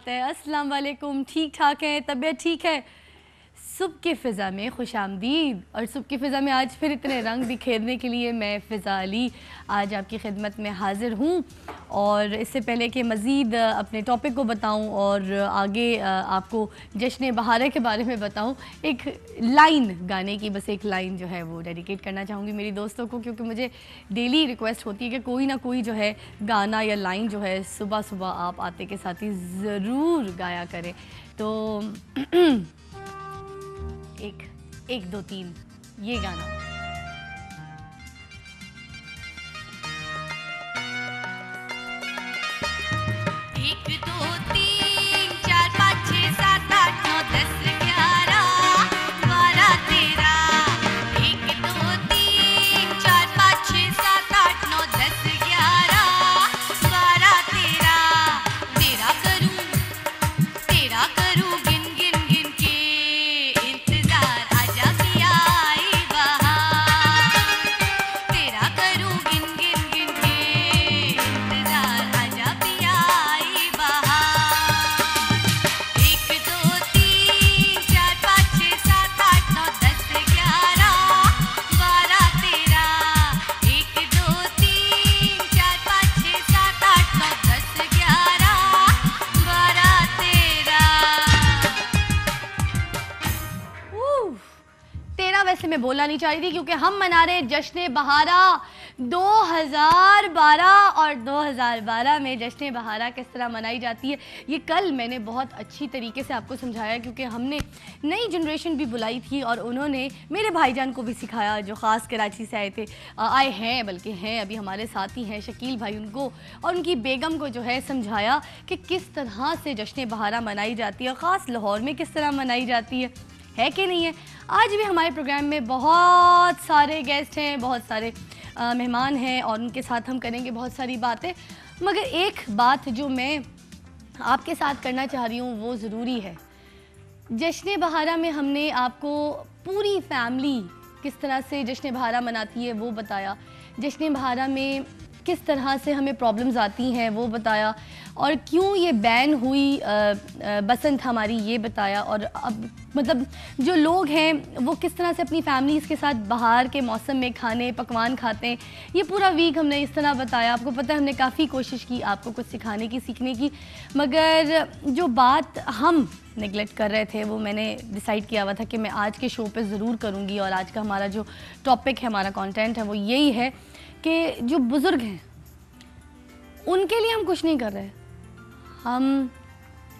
बात है। अस्सलाम वालेकुम। ठीक ठाक है, तबीयत ठीक है? सुबह की फ़िज़ा में खुशामदीद। और सुबह की फ़िज़ा में आज फिर इतने रंग बिखेरने के लिए मैं फ़िज़ा अली आज आपकी खिदमत में हाज़िर हूँ। और इससे पहले कि मज़ीद अपने टॉपिक को बताऊँ और आगे आपको जश्न बहार के बारे में बताऊँ, एक लाइन गाने की, बस एक लाइन जो है वो डेडिकेट करना चाहूँगी मेरी दोस्तों को, क्योंकि मुझे डेली रिक्वेस्ट होती है कि कोई ना कोई जो है गाना या लाइन जो है सुबह सुबह आप आते के साथ ही ज़रूर गाया करें। तो एक दो तीन ये गाना। एक दो तीन चार पाँच छः सात आठ नौ 10 11 12 13। एक दो तीन चार पाँच छः सात आठ नौ 10 11 12 13। तेरा करूँ गिन गिन गिन के इंतजार, आजा पिया आई बहार। तेरा करूँ गिन गिन गिन के इंतजार, आजा पिया आई बहार। एक दो तीन चार पाँच छः सात आठ नौ 10 11 12 13। एक दो तीन चार पाँच छः सात आठ नौ 10 11 12 13। तेरह वैसे मैं बोलना नहीं चाह रही थी, क्योंकि हम मना रहे जश्न बहारा 2012। और 2012 में जश्न बहारा किस तरह मनाई जाती है ये कल मैंने बहुत अच्छी तरीके से आपको समझाया, क्योंकि हमने नई जनरेशन भी बुलाई थी और उन्होंने मेरे भाईजान को भी सिखाया, जो ख़ास कराची से आए हैं बल्कि हैं अभी हमारे साथ ही हैं, शकील भाई, उनको और उनकी बेगम को जो है समझाया कि किस तरह से जश्न बहारा मनाई जाती है और ख़ास लाहौर में किस तरह मनाई जाती है कि नहीं है। आज भी हमारे प्रोग्राम में बहुत सारे गेस्ट हैं, बहुत सारे मेहमान हैं और उनके साथ हम करेंगे बहुत सारी बातें। मगर एक बात जो मैं आपके साथ करना चाह रही हूँ वो ज़रूरी है। जश्न बहारा में हमने आपको पूरी फैमिली किस तरह से जश्न बहारा मनाती है वो बताया, जश्न बहारा में किस तरह से हमें प्रॉब्लम्स आती हैं वो बताया, और क्यों ये बैन हुई बसंत हमारी ये बताया। और अब मतलब जो लोग हैं वो किस तरह से अपनी फैमिलीज़ के साथ बाहर के मौसम में खाने पकवान खाते हैं, ये पूरा वीक हमने इस तरह बताया। आपको पता है हमने काफ़ी कोशिश की आपको कुछ सिखाने की, सीखने की, मगर जो बात हम नेगलेक्ट कर रहे थे वो मैंने डिसाइड किया हुआ था कि मैं आज के शो पे ज़रूर करूँगी। और आज का हमारा जो टॉपिक है, हमारा कंटेंट है, वो यही है कि जो बुज़ुर्ग हैं उनके लिए हम कुछ नहीं कर रहे। हम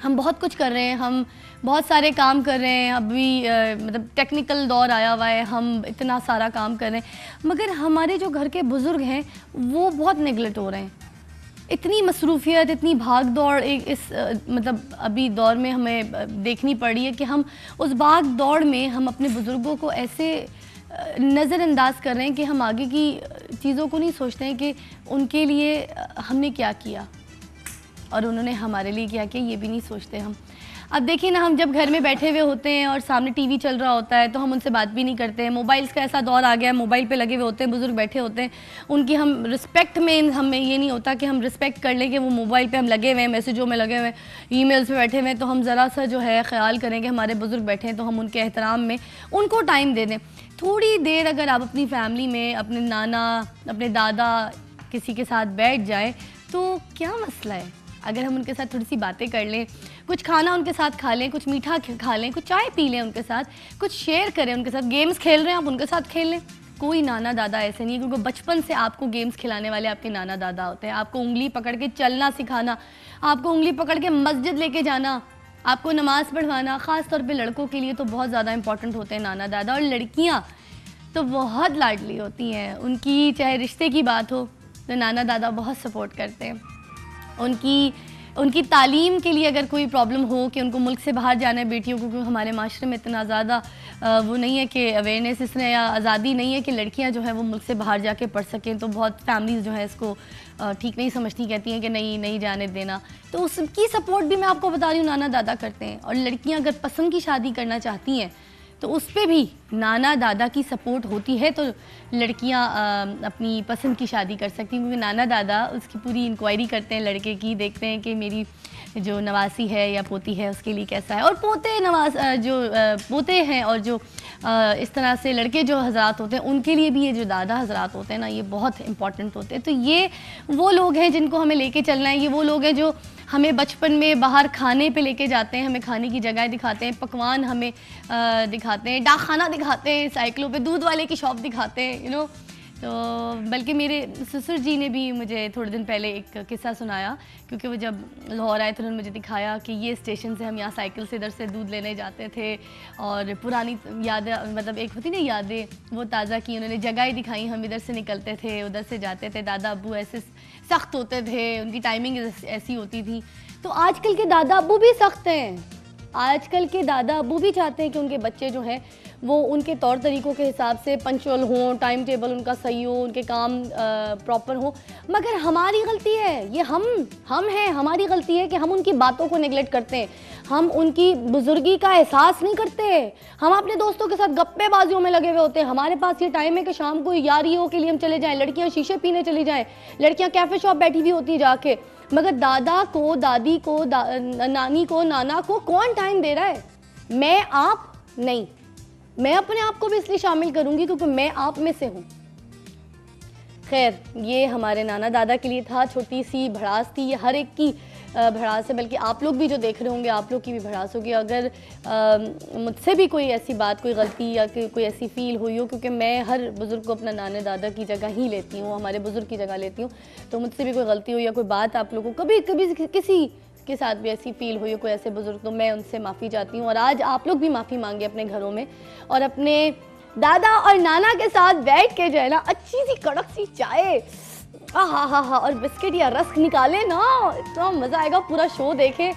बहुत कुछ कर रहे हैं, हम बहुत सारे काम कर रहे हैं। अभी मतलब टेक्निकल दौर आया हुआ है, हम इतना सारा काम कर रहे हैं, मगर हमारे जो घर के बुज़ुर्ग हैं वो बहुत नेगलेक्ट हो रहे हैं। इतनी मसरूफ़ियत, इतनी भाग दौड़ इस मतलब अभी दौर में हमें देखनी पड़ी है कि हम उस भाग दौड़ में हम अपने बुज़ुर्गों को ऐसे नज़रअंदाज कर रहे हैं कि हम आगे की चीज़ों को नहीं सोचते हैं कि उनके लिए हमने क्या किया और उन्होंने हमारे लिए क्या किया, ये भी नहीं सोचते हम। अब देखिए ना, हम जब घर में बैठे हुए होते हैं और सामने टीवी चल रहा होता है तो हम उनसे बात भी नहीं करते हैं। मोबाइल्स का ऐसा दौर आ गया है, मोबाइल पे लगे हुए होते हैं, बुज़ुर्ग बैठे होते हैं, उनकी हम रिस्पेक्ट में हमें ये नहीं होता कि हम रिस्पेक्ट कर लें कि वो मोबाइल पे हम लगे हुए हैं, मैसेजों में लगे हुए हैं, ईमेल्स पे बैठे हुए हैं, तो हम ज़रा सा जो है ख्याल करें कि हमारे बुज़ुर्ग बैठे हैं तो हम उनके एहतराम में उनको टाइम दे दें। थोड़ी देर अगर आप अपनी फैमिली में अपने नाना अपने दादा किसी के साथ बैठ जाएँ तो क्या मसला है। अगर हम उनके साथ थोड़ी सी बातें कर लें, कुछ खाना उनके साथ खा लें, कुछ मीठा खा लें, कुछ चाय पी लें उनके साथ, कुछ शेयर करें उनके साथ, गेम्स खेल रहे हैं आप उनके साथ खेल लें। कोई नाना दादा ऐसे नहीं है, क्योंकि बचपन से आपको गेम्स खिलाने वाले आपके नाना दादा होते हैं। आपको उंगली पकड़ के चलना सिखाना, आपको उंगली पकड़ के मस्जिद लेके जाना, आपको नमाज़ पढ़वाना, ख़ास तौर पर लड़कों के लिए तो बहुत ज़्यादा इंपॉर्टेंट होते हैं नाना दादा। और लड़कियाँ तो बहुत लाडली होती हैं, उनकी चाहे रिश्ते की बात हो तो नाना दादा बहुत सपोर्ट करते हैं। उनकी तालीम के लिए अगर कोई प्रॉब्लम हो कि उनको मुल्क से बाहर जाना है बेटियों को, क्योंकि हमारे माशरे में इतना ज़्यादा वो नहीं है कि अवेयरनेस इसने या आज़ादी नहीं है कि लड़कियां जो है वो मुल्क से बाहर जाके पढ़ सकें, तो बहुत फैमिलीज़ जो है इसको ठीक नहीं समझती, कहती हैं कि नहीं जाने देना। तो उसकी सपोर्ट भी मैं आपको बता रही हूँ नाना दादा करते हैं। और लड़कियाँ अगर पसंद की शादी करना चाहती हैं तो उस पर भी नाना दादा की सपोर्ट होती है, तो लड़कियां अपनी पसंद की शादी कर सकती हैं, क्योंकि नाना दादा उसकी पूरी इंक्वायरी करते हैं लड़के की, देखते हैं कि मेरी जो नवासी है या पोती है उसके लिए कैसा है, और पोते पोते हैं और जो इस तरह से लड़के जो हजरात होते हैं उनके लिए भी ये जो दादा हजरात होते हैं ना, ये बहुत इंपॉर्टेंट होते हैं। तो ये वो लोग हैं जिनको हमें लेके चलना है, ये वो लोग हैं जो हमें बचपन में बाहर खाने पे लेके जाते हैं, हमें खाने की जगह दिखाते हैं, पकवान हमें दिखाते हैं, डाक खाना दिखाते हैं, साइकिलों पे दूध वाले की शॉप दिखाते हैं, यू नो। तो बल्कि मेरे ससुर जी ने भी मुझे थोड़े दिन पहले एक किस्सा सुनाया, क्योंकि वो जब लाहौर आए तो उन्होंने मुझे दिखाया कि ये स्टेशन से हम यहाँ साइकिल से इधर से दूध लेने जाते थे, और पुरानी यादें, मतलब एक होती ना यादें, वो ताज़ा की उन्होंने, जगह दिखाई, हम इधर से निकलते थे उधर से जाते थे, दादा अब्बू ऐसे सख्त होते थे, उनकी टाइमिंग ऐसी होती थी। तो आजकल के दादा अब्बू भी सख्त हैं, आजकल के दादा अब्बू भी चाहते हैं कि उनके बच्चे जो हैं वो उनके तौर तरीक़ों के हिसाब से पंक्चुअल हों, टाइम टेबल उनका सही हो, उनके काम प्रॉपर हो। मगर हमारी गलती है, ये हम हैं, हमारी गलती है कि हम उनकी बातों को नेगलेक्ट करते हैं, हम उनकी बुजुर्गी का एहसास नहीं करते। हम अपने दोस्तों के साथ गप्पेबाजियों में लगे हुए होते हैं, हमारे पास ये टाइम है कि शाम को यारियों के लिए हम चले जाएँ, लड़कियाँ शीशे पीने चली जाएँ, लड़कियाँ कैफ़े शॉप बैठी हुई होती है जाके, मगर दादा को, दादी को, नानी को, नाना को कौन टाइम दे रहा है? मैं, आप नहीं। मैं अपने आप को भी इसलिए शामिल करूंगी क्योंकि मैं आप में से हूँ। खैर, ये हमारे नाना दादा के लिए था, छोटी सी भड़ास थी, ये हर एक की भड़ास है, बल्कि आप लोग भी जो देख रहे होंगे आप लोग की भी भड़ास होगी अगर मुझसे भी कोई ऐसी बात, कोई गलती या कोई ऐसी फील हुई हो, क्योंकि मैं हर बुज़ुर्ग को अपना नाना दादा की जगह ही लेती हूँ, हमारे बुज़ुर्ग की जगह लेती हूँ। तो मुझसे भी कोई गलती हो या कोई बात आप लोगों को कभी किसी के साथ भी ऐसी फील हुई हो, कोई ऐसे बुज़ुर्ग, तो मैं उनसे माफ़ी चाहती हूँ। और आज आप लोग भी माफ़ी मांगे अपने घरों में, और अपने दादा और नाना के साथ बैठ के जो है ना अच्छी सी कड़क सी चाय, हा और बिस्किट या रस्क निकाले ना, इतना मज़ा आएगा, पूरा शो देखें।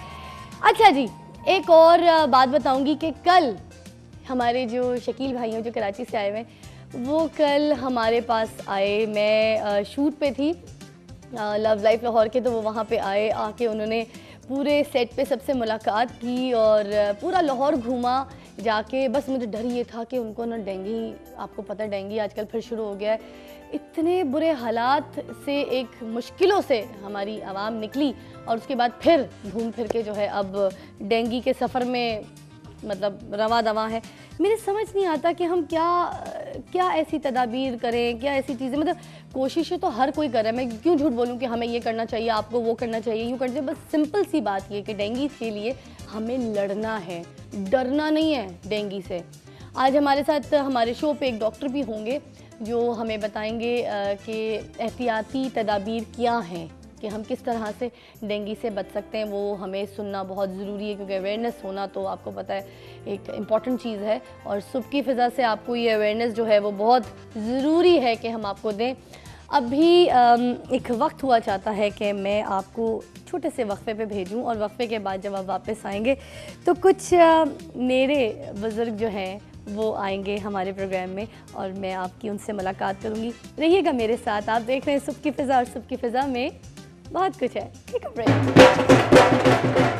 अच्छा जी, एक और बात बताऊंगी कि कल हमारे जो शकील भाई हैं जो कराची से आए हुए हैं, वो कल हमारे पास आए। मैं शूट पे थी लव लाइफ लाहौर के, तो वो वहाँ पे आए, आके उन्होंने पूरे सेट पे सबसे मुलाकात की और पूरा लाहौर घूमा जाके। बस मुझे डर ये था कि उनको ना डेंगू, आपको पता है डेंगू आजकल फिर शुरू हो गया है, इतने बुरे हालात से, एक मुश्किलों से हमारी आवाम निकली, और उसके बाद फिर घूम फिर के जो है अब डेंगू के सफ़र में मतलब रवा दवा है। मेरे समझ नहीं आता कि हम क्या ऐसी तदाबीर करें, क्या ऐसी चीज़ें, मतलब कोशिशें तो हर कोई कर रहा है, मैं क्यों झूठ बोलूं कि हमें ये करना चाहिए, आपको वो करना चाहिए, यूँ करना चाहिए। बस सिंपल सी बात ये कि डेंगू के लिए हमें लड़ना है, डरना नहीं है डेंगू से। आज हमारे साथ हमारे शो पे एक डॉक्टर भी होंगे जो हमें बताएंगे कि एहतियाती तदाबीर क्या हैं, कि हम किस तरह से डेंगू से बच सकते हैं। वो हमें सुनना बहुत ज़रूरी है, क्योंकि अवेयरनेस होना तो आपको पता है एक इम्पॉर्टेंट चीज़ है, और सुबह की फ़िज़ा से आपको ये अवेयरनेस जो है वो बहुत ज़रूरी है कि हम आपको दें। अभी एक वक्त हुआ चाहता है कि मैं आपको छोटे से वक्फे पे भेजूं, और वक्फे के बाद जब आप वापस आएंगे तो कुछ मेरे बुज़ुर्ग जो हैं वो आएंगे हमारे प्रोग्राम में, और मैं आपकी उनसे मुलाकात करूंगी। रहिएगा मेरे साथ, आप देख रहे हैं सुबह की फ़िज़ा, और सुबह की फ़िज़ा में बहुत कुछ है। Take a break.